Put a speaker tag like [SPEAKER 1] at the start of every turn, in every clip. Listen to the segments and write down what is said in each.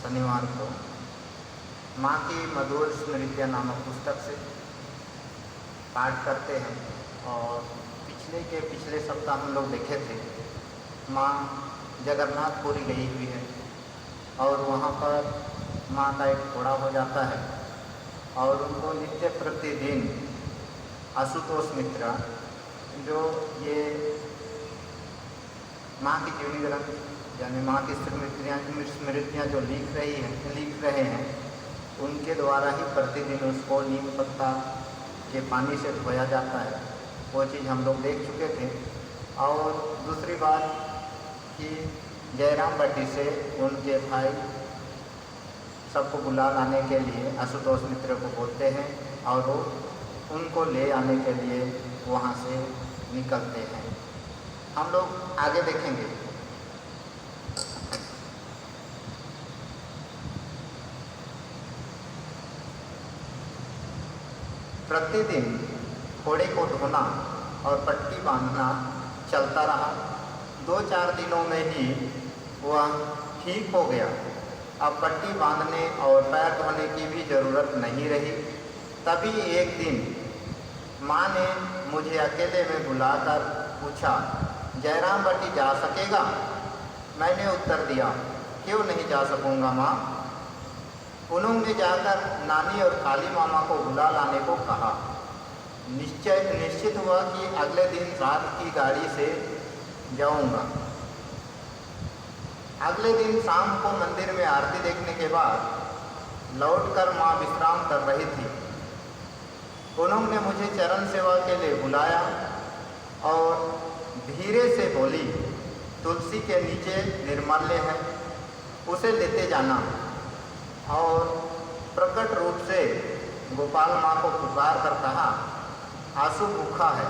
[SPEAKER 1] शनिवार को माँ की मधुर स्मृतियाँ नामक पुस्तक से पाठ करते हैं। और पिछले सप्ताह हम लोग देखे थे माँ जगन्नाथपुरी गई हुई है और वहाँ पर माँ का एक घोड़ा हो जाता है और उनको नित्य प्रतिदिन आशुतोष मित्रा जो ये माँ की जीवनी ग्रंथ यानी माँ की स्मृतियाँ जो लिख रहे हैं उनके द्वारा ही प्रतिदिन उसको नीम पत्ता के पानी से धोया जाता है। वो चीज़ हम लोग देख चुके थे। और दूसरी बात कि जयराम भट्टी से उनके भाई सबको बुला लाने के लिए आशुतोष मित्र को बोलते हैं और वो उनको ले आने के लिए वहाँ से निकलते हैं। हम लोग आगे देखेंगे। प्रतिदिन घोड़े को धोना और पट्टी बांधना चलता रहा। 2-4 दिनों में ही वह ठीक हो गया। अब पट्टी बांधने और पैर धोने की भी ज़रूरत नहीं रही। तभी एक दिन माँ ने मुझे अकेले में बुलाकर पूछा, जयराम भट्टी जा सकेगा? मैंने उत्तर दिया, क्यों नहीं जा सकूँगा माँ। उन्होंने जाकर नानी और काली मामा को बुला लाने को कहा। निश्चित हुआ कि अगले दिन रात की गाड़ी से जाऊंगा। अगले दिन शाम को मंदिर में आरती देखने के बाद लौटकर माँ विश्राम कर रही थी। उन्होंने मुझे चरण सेवा के लिए बुलाया और धीरे से बोली, तुलसी के नीचे निर्माल्य है, उसे लेते जाना। और प्रकट रूप से गोपाल माँ को पुकार कर कहा, आंसू भूखा है,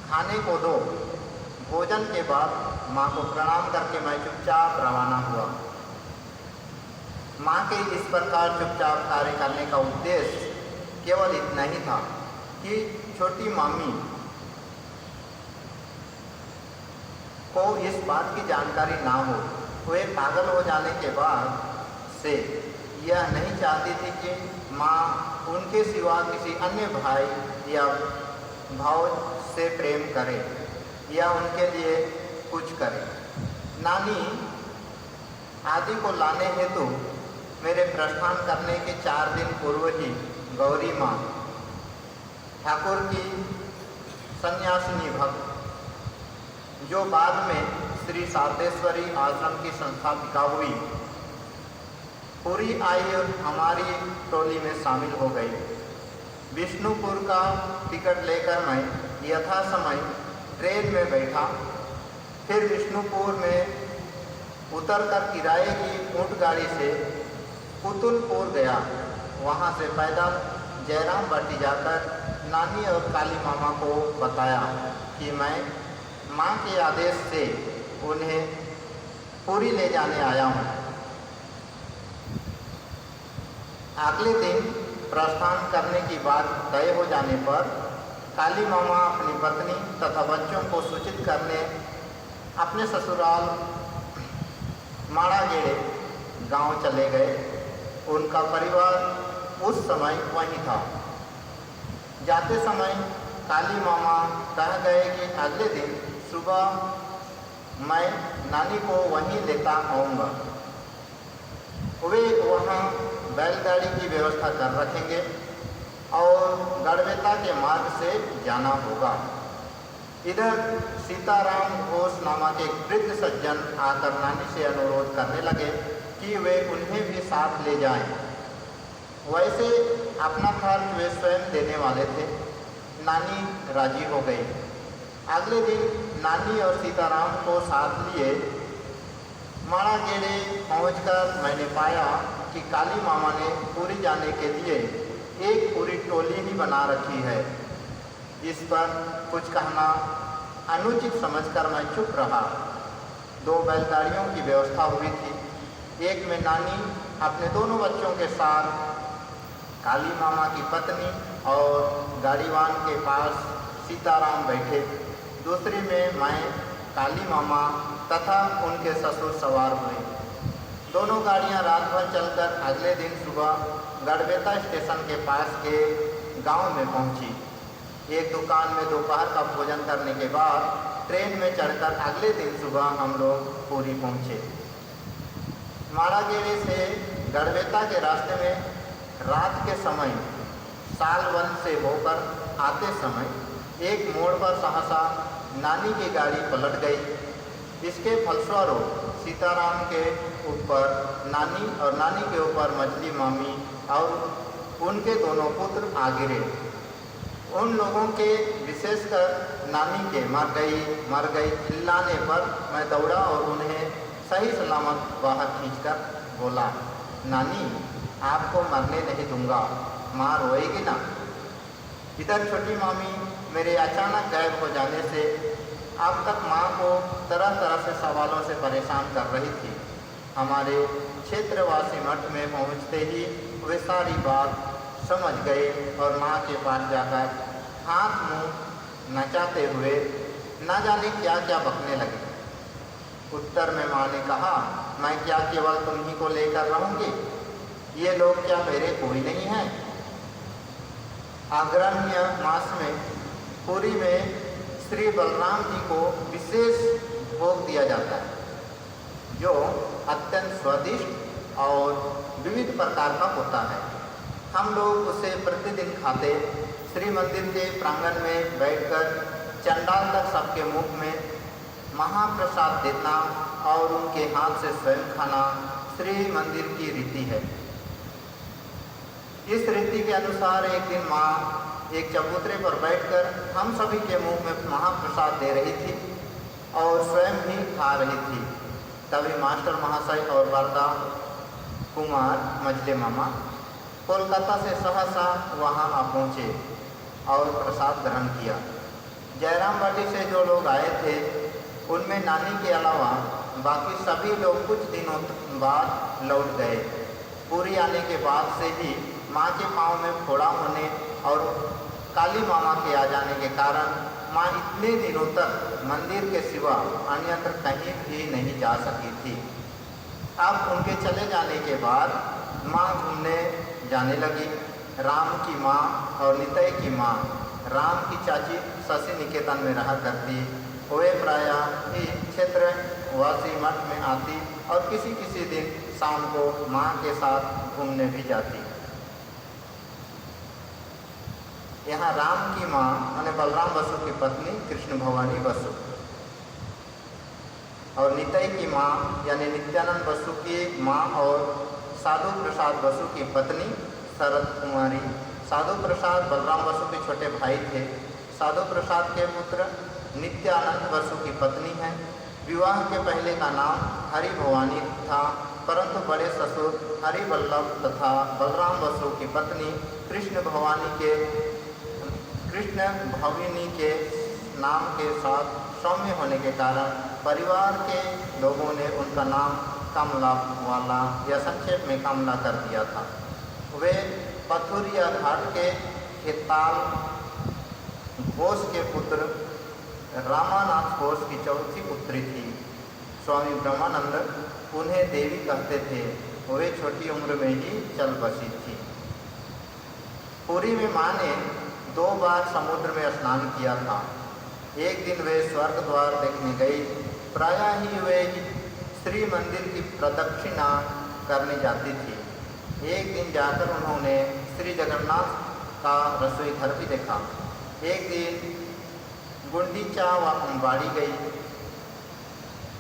[SPEAKER 1] खाने को दो। भोजन के बाद माँ को प्रणाम करके मैं चुपचाप रवाना हुआ। माँ के इस प्रकार चुपचाप कार्य करने का उद्देश्य केवल इतना ही था कि छोटी मामी को इस बात की जानकारी ना हो। वे पागल हो जाने के बाद से यह नहीं चाहती थी कि माँ उनके सिवा किसी अन्य भाई या भाव से प्रेम करे या उनके लिए कुछ करे। नानी आदि को लाने हेतु मेरे प्रस्थान करने के 4 दिन पूर्व ही गौरी माँ ठाकुर की सन्यासिनी भक्त, जो बाद में श्री शारदेश्वरी आश्रम की संस्थापिका हुई, पूरी आई और हमारी टोली में शामिल हो गई। विष्णुपुर का टिकट लेकर मैं यथा समय ट्रेन में बैठा। फिर विष्णुपुर में उतरकर किराए की ऊँट गाड़ी से पुतुलपुर गया। वहाँ से पैदल जयराम भट्टी जाकर नानी और काली मामा को बताया कि मैं माँ के आदेश से उन्हें पूरी ले जाने आया हूँ। अगले दिन प्रस्थान करने की बात तय हो जाने पर काली मामा अपनी पत्नी तथा बच्चों को सूचित करने अपने ससुराल माड़ागेड़े गांव चले गए। उनका परिवार उस समय वहीं था। जाते समय काली मामा कह गए कि अगले दिन सुबह मैं नानी को वहीं लेता आऊँगा। वे वहाँ बैलगाड़ी की व्यवस्था कर रखेंगे और गढ़वेता के मार्ग से जाना होगा। इधर सीताराम घोष नामक एक वृद्ध सज्जन आकर नानी से अनुरोध करने लगे कि वे उन्हें भी साथ ले जाएं। वैसे अपना खर्च वे स्वयं देने वाले थे। नानी राजी हो गई। अगले दिन नानी और सीताराम को साथ लिए माड़ागेड़े पहुंचकर मैंने पाया कि काली मामा ने पूरी जाने के लिए एक पूरी टोली ही बना रखी है। इस पर कुछ कहना अनुचित समझकर मैं चुप रहा। 2 बैलगाड़ियों की व्यवस्था हुई थी। एक में नानी अपने दोनों बच्चों के साथ, काली मामा की पत्नी और गाड़ीवान के पास सीताराम बैठे। दूसरी में मैं, काली मामा तथा उनके ससुर सवार हुए। दोनों दोनों गाड़ियां रात भर चलकर अगले दिन सुबह गड़बेता स्टेशन के पास के गांव में पहुंची। एक दुकान में दोपहर का भोजन करने के बाद ट्रेन में चढ़कर अगले दिन सुबह हम लोग पुरी पहुंचे। माड़ागेड़े से गड़बेता के रास्ते में रात के समय सालवन से होकर आते समय एक मोड़ पर सहसा नानी की गाड़ी पलट गई। इसके फलस्वरूप सीताराम के ऊपर नानी और नानी के ऊपर मछली मामी और उनके दोनों पुत्र आ गिरे। उन लोगों के विशेषकर नानी के मर गई चिल्लाने पर मैं दौड़ा और उन्हें सही सलामत बाहर खींचकर बोला, नानी आपको मरने नहीं दूंगा, माँ रोएगी ना। इधर छोटी मामी मेरे अचानक गायब हो जाने से अब तक माँ को तरह तरह से सवालों से परेशान कर रही थी। हमारे क्षेत्रवासी मठ में पहुँचते ही वे सारी बात समझ गए और माँ के पास जाकर हाथ मुंह नचाते हुए न जाने क्या क्या बकने लगे। उत्तर में माँ ने कहा, मैं क्या केवल तुम ही को लेकर रहूँगी? ये लोग क्या मेरे कोई नहीं हैं? अग्रण्य मास में पुरी में श्री बलराम जी को विशेष भोग दिया जाता है, जो अत्यंत स्वादिष्ट और विविध प्रकार का होता है। हम लोग उसे प्रतिदिन खाते। श्री मंदिर के प्रांगण में बैठकर चंडाल तक सबके मुख में महाप्रसाद देना और उनके हाथ से स्वयं खाना श्री मंदिर की रीति है। इस रीति के अनुसार एक दिन माँ एक चबूतरे पर बैठकर हम सभी के मुंह में महाप्रसाद दे रही थी और स्वयं ही खा रही थी। तभी मास्टर महाशय और वरदा कुमार मझले मामा कोलकाता से सहसा वहां आ पहुँचे और प्रसाद ग्रहण किया। जयराम बाटी से जो लोग आए थे उनमें नानी के अलावा बाकी सभी लोग कुछ दिनों बाद लौट गए। पूरी आने के बाद से ही माँ के पाँव में फोड़ा होने और काली मामा के आ जाने के कारण माँ इतने दिनों तक मंदिर के सिवा अन्यत्र कहीं भी नहीं जा सकी थी। अब उनके चले जाने के बाद माँ घूमने जाने लगी। राम की माँ और नितय की माँ राम की चाची शशि निकेतन में रहा करती। वे प्रायः ही क्षेत्रवासी मठ में आती और किसी किसी दिन शाम को माँ के साथ घूमने भी जाती। यहाँ राम की माँ यानी बलराम बसु की पत्नी कृष्ण भवानी बसु और नितय की माँ यानी नित्यानंद बसु की माँ और साधु प्रसाद बसु की पत्नी शरद कुमारी। साधु प्रसाद बलराम बसु के छोटे भाई थे। साधु प्रसाद के पुत्र नित्यानंद बसु की पत्नी हैं। विवाह के पहले का नाम हरि भवानी था, परंतु बड़े ससुर हरि वल्लभ तथा बलराम बसु की पत्नी कृष्ण भविनी के नाम के साथ सौम्य होने के कारण परिवार के लोगों ने उनका नाम कमला वाला या संक्षेप में कमला कर दिया था। वे पथुरिया घाट के खेताल घोष के पुत्र रामानाथ घोष की चौथी पुत्री थी। स्वामी ब्रह्मानंद उन्हें देवी कहते थे। वे छोटी उम्र में ही चल बसी थी। पुरी में माँ ने 2 बार समुद्र में स्नान किया था। एक दिन वे स्वर्ग द्वार देखने गई। प्रायः ही वे श्री मंदिर की प्रदक्षिणा करने जाती थी। एक दिन जाकर उन्होंने श्री जगन्नाथ का रसोई घर भी देखा। एक दिन गुंडीचा बाड़ी गई।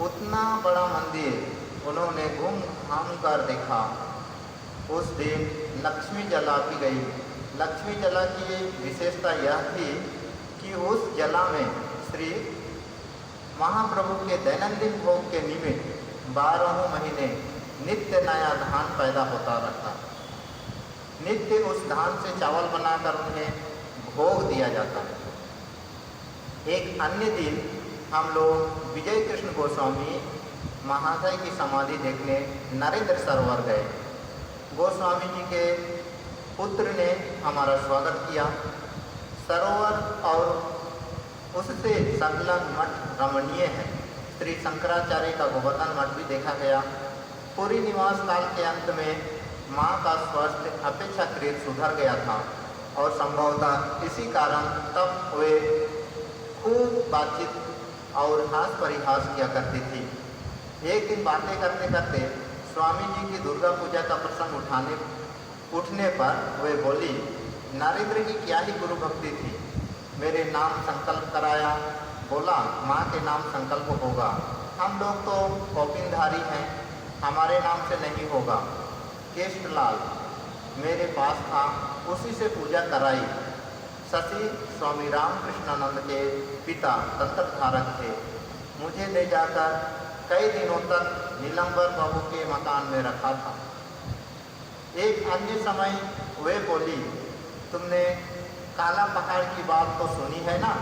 [SPEAKER 1] उतना बड़ा मंदिर उन्होंने घूम घाम कर देखा। उस दिन लक्ष्मी जला भी गई। लक्ष्मी जला की विशेषता यह थी कि उस जला में श्री महाप्रभु के दैनंदिन भोग के निमित्त 12 महीने नित्य नया धान पैदा होता रहता। नित्य उस धान से चावल बनाकर उन्हें भोग दिया जाता है। एक अन्य दिन हम लोग विजय कृष्ण गोस्वामी महाशय की समाधि देखने नरेंद्र सरोवर गए। गोस्वामी जी के पुत्र ने हमारा स्वागत किया। सरोवर और उससे संलग्न मठ रमणीय है। श्री शंकराचार्य का गोवर्धन मठ भी देखा गया। पूरी निवास काल के अंत में माँ का स्वास्थ्य अपेक्षाकृत सुधर गया था और संभवतः इसी कारण तब वे खूब बातचीत और हास परिहास किया करती थी। एक दिन बातें करते करते स्वामी जी की दुर्गा पूजा का प्रसंग उठने पर वे बोली, नरेंद्र की क्या ही गुरु भक्ति थी। मेरे नाम संकल्प कराया, बोला माँ के नाम संकल्प होगा। हम लोग तो कौपिनधारी हैं, हमारे नाम से नहीं होगा। केशलाल मेरे पास था, उसी से पूजा कराई। शशि स्वामी रामकृष्णानंद के पिता तंत्रधारक थे। मुझे ले जाकर कई दिनों तक नीलंबर बाबू के मकान में रखा था। एक अन्य समय वे बोली, तुमने काला पहाड़ की बात तो सुनी है ना।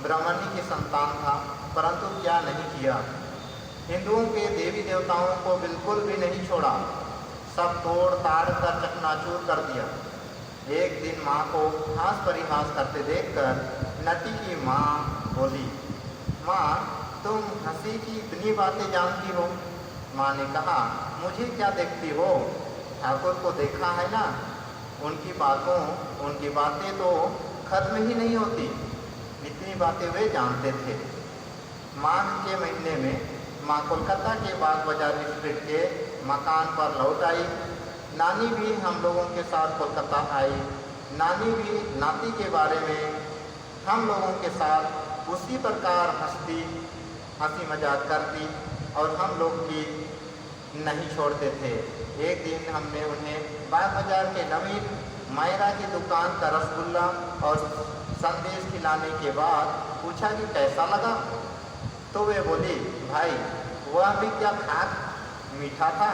[SPEAKER 1] ब्राह्मणी की संतान था, परंतु क्या नहीं किया। हिंदुओं के देवी देवताओं को बिल्कुल भी नहीं छोड़ा, सब तोड़ ताड़ कर चकनाचूर कर दिया। एक दिन माँ को हास परिहास करते देखकर नटी की माँ बोली, माँ तुम हंसी की इतनी बातें जानती हो। माँ ने कहा, मुझे क्या देखती हो, ठाकुर को देखा है ना। उनकी बातें तो खत्म ही नहीं होती, इतनी बातें वे जानते थे। माघ के महीने में माँ कोलकाता के बाग बाजार डिस्ट्रिक्ट के मकान पर लौट आई। नानी भी हम लोगों के साथ कोलकाता आई। नानी भी नाती के बारे में हम लोगों के साथ उसी प्रकार हंसी मजाक करती और हम लोग की नहीं छोड़ते थे। एक दिन हमने उन्हें बाग बाजार के नवीन मायरा की दुकान का रसगुल्ला और संदेश खिलाने के बाद पूछा कि कैसा लगा। तो वे बोली, भाई वह भी क्या खाक मीठा था,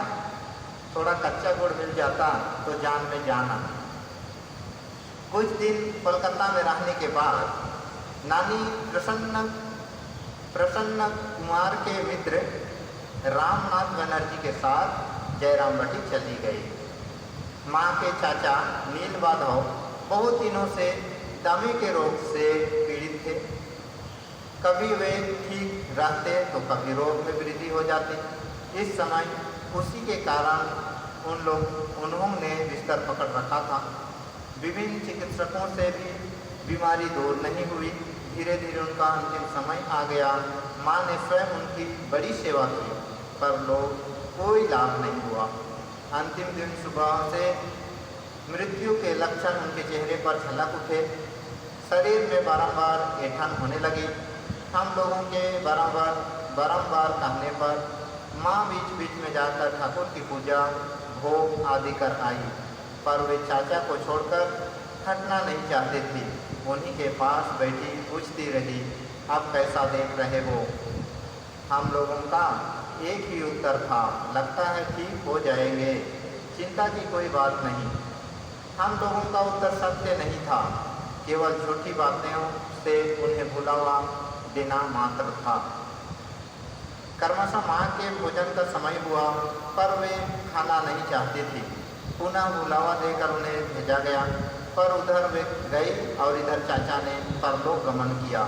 [SPEAKER 1] थोड़ा कच्चा गुड़ मिल जाता तो जान में जाना। कुछ दिन कोलकाता में रहने के बाद नानी प्रसन्न कुमार के मित्र रामनाथ बनर्जी के साथ जयराम बटी चली गई। माँ के चाचा नील माधव बहुत दिनों से दमे के रोग से पीड़ित थे। कभी वे ठीक रहते तो कभी रोग में वृद्धि हो जाती। इस समय उसी के कारण उन्होंने बिस्तर पकड़ रखा था। विभिन्न चिकित्सकों से भी बीमारी दूर नहीं हुई। धीरे धीरे उनका अंतिम समय आ गया। माँ ने स्वयं उनकी बड़ी सेवा की, पर कोई लाभ नहीं हुआ। अंतिम दिन सुबह से मृत्यु के लक्षण उनके चेहरे पर झलक उठे। शरीर में बारंबार ऐंठन होने लगी। हम लोगों के बारंबार कहने पर माँ बीच बीच में जाकर ठाकुर की पूजा भोग आदि कर आई, पर वे चाचा को छोड़कर हटना नहीं चाहते थे। उन्हीं के पास बैठी पूछती रही, अब कैसा देख रहे हो। हम लोगों का एक ही उत्तर था, लगता है ठीक हो जाएंगे, चिंता की कोई बात नहीं। हम लोगों का उत्तर सत्य नहीं था, केवल झूठी बातों से उन्हें भुलावा देना मात्र था। क्रमशः माँ के भोजन का समय हुआ, पर वे खाना नहीं चाहती थी। पुनः बुलावा देकर उन्हें भेजा गया, पर उधर वे गई और इधर चाचा ने परलोक गमन किया।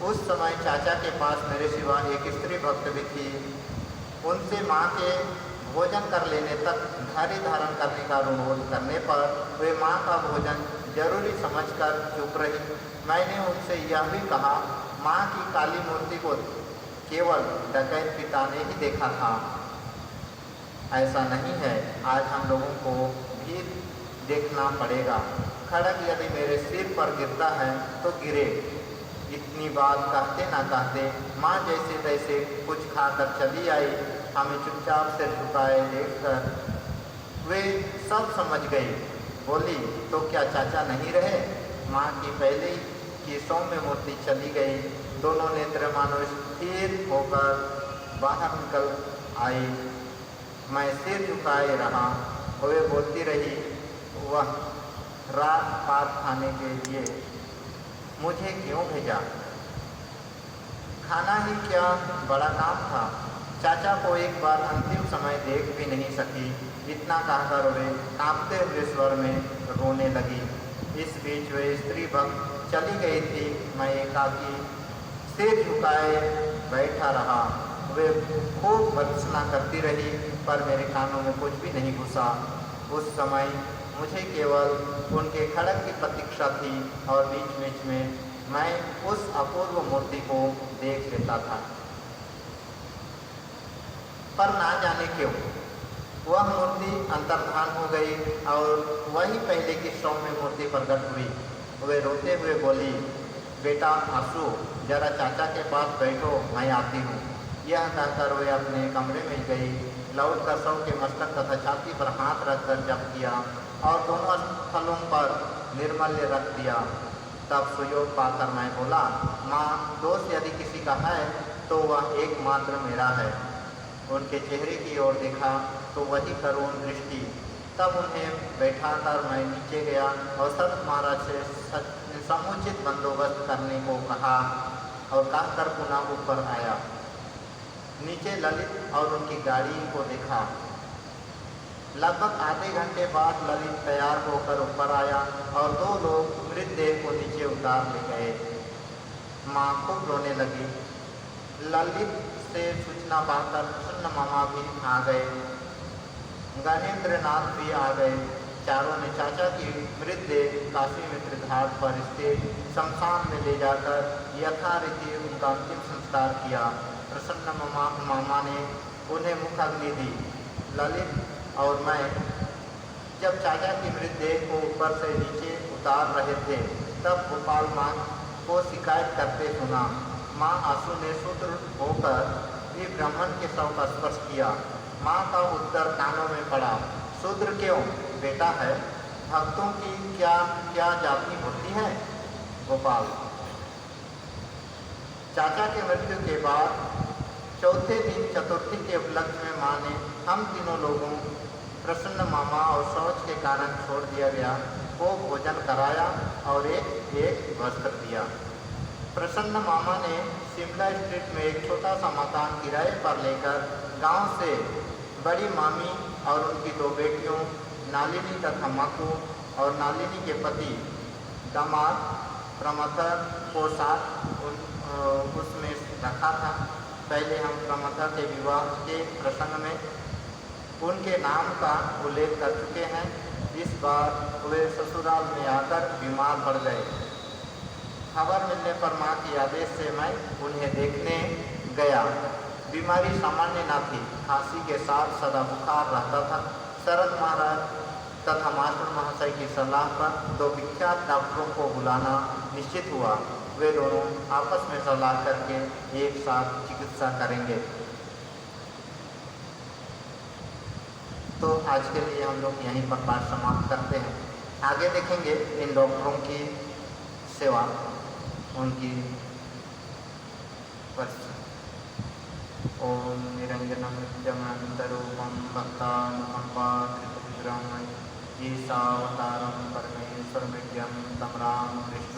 [SPEAKER 1] उस समय चाचा के पास मेरे सिवा एक स्त्री भक्त भी थी। उनसे माँ के भोजन कर लेने तक धारी धारण करने का अनुरोध करने पर वे माँ का भोजन जरूरी समझकर चुप रही। मैंने उनसे यह भी कहा, माँ की काली मूर्ति को केवल डकैत पिता ने ही देखा था, ऐसा नहीं है। आज हम लोगों को भी देखना पड़ेगा। खड़ग यदि मेरे सिर पर गिरता है तो गिरे। इतनी बात कहते ना कहते माँ जैसे तैसे कुछ खाकर चली आई। हमें चुपचाप से झुकाए देखकर वे सब समझ गई। बोली, तो क्या चाचा नहीं रहे। माँ की पहले की सौम्य मूर्ति चली गई। दोनों नेत्र मानो स्थिर होकर बाहर निकल आई। मैं सिर झुकाए रहा। वे बोलती रही, वह रात पात खाने के लिए मुझे क्यों भेजा। खाना ही क्या बड़ा काम था। चाचा को एक बार अंतिम समय देख भी नहीं सकी। इतना कहकर वे कांपते हुए स्वर में रोने लगी। इस बीच वे स्त्री भक्त चली गई थी। मैं एकाकी सिर झुकाए बैठा रहा। वे खूब भर्त्सना करती रही, पर मेरे कानों में कुछ भी नहीं घुसा। उस समय मुझे केवल उनके खड़क की प्रतीक्षा थी और बीच बीच में मैं उस अपूर्व मूर्ति को देख लेता था। पर ना जाने क्यों वह मूर्ति अंतर्धान हो गई और वही पहले की सौम्य मूर्ति प्रकट हुई। वे रोते हुए बोली, बेटा आंसू, जरा चाचा के पास बैठो, मैं आती हूँ। यह कहकर वे अपने कमरे में गई। लौट कर शव के मस्तक तथा छाती पर हाथ रखकर जप किया और दोनों स्थलों पर निर्मल्य रख दिया। तब सुयोग पाकर मैं बोला, माँ, दोष यदि किसी का है तो वह एकमात्र मेरा है। उनके चेहरे की ओर देखा तो वही करुण दृष्टि। तब उन्हें बैठाकर मैं नीचे गया और संत महाराज से समुचित बंदोबस्त करने को कहा और कहकर पुनः ऊपर आया। नीचे ललित और उनकी गाड़ी को देखा। लगभग आधे घंटे बाद ललित तैयार होकर ऊपर आया और दो लोग मृतदेह को नीचे उतार ले गए। माँ खूब रोने लगी। ललित से सूचना पाकर प्रसन्न मामा भी आ गए। गणेंद्रनाथ भी आ गए। चारों ने चाचा की मृतदेह काशी मित्र घाट पर स्थित शमशान में ले जाकर यथारीति उनका अंतिम संस्कार किया। प्रसन्न मामा ने उन्हें मुख अग्नि दी। ललित और मैं जब चाचा की मृतदेह को ऊपर से नीचे उतार रहे थे तब गोपाल माँ को शिकायत करते सुना। माँ आंसू ने शूद्र होकर भी ब्राह्मण के शव का स्पर्श किया। माँ का उत्तर कानों में पड़ा, शूद्र क्यों बेटा है, भक्तों की क्या क्या जाति होती है। गोपाल, चाचा के मृत्यु के बाद चौथे दिन चतुर्थी के उपलक्ष्य में माँ ने हम तीनों लोगों, प्रसन्न मामा और शौच के कारण छोड़ दिया गया, को भोजन कराया और एक एक वस्त्र दिया। प्रसन्न मामा ने शिमला स्ट्रीट में एक छोटा सा मकान किराए पर लेकर गांव से बड़ी मामी और उनकी दो बेटियों नालिनी तथा माकू और नालिनी के पति दामाद प्रमथर को साथ उसमें रखा था। पहले हम प्रमथर के विवाह के प्रसंग में उनके नाम का उल्लेख कर चुके हैं। इस बार वे ससुराल में आकर बीमार पड़ गए। खबर मिलने पर माँ के आदेश से मैं उन्हें देखने गया। बीमारी सामान्य न थी, खांसी के साथ सदा बुखार रहता था। शरद महाराज तथा मास्टर महाशय की सलाह पर दो विख्यात डॉक्टरों को बुलाना निश्चित हुआ। वे दोनों आपस में सलाह करके एक साथ चिकित्सा करेंगे। तो आज के लिए हम लोग यहीं पर पाठ समाप्त करते हैं। आगे देखेंगे इन डॉक्टरों की सेवा, उनकी ओम निरंजनम नित्यमनंतरूपम भक्तानुकंपाकृतविग्रहम् ईशावतारं परमेश्वरमिड्यं तं रामकृष्ण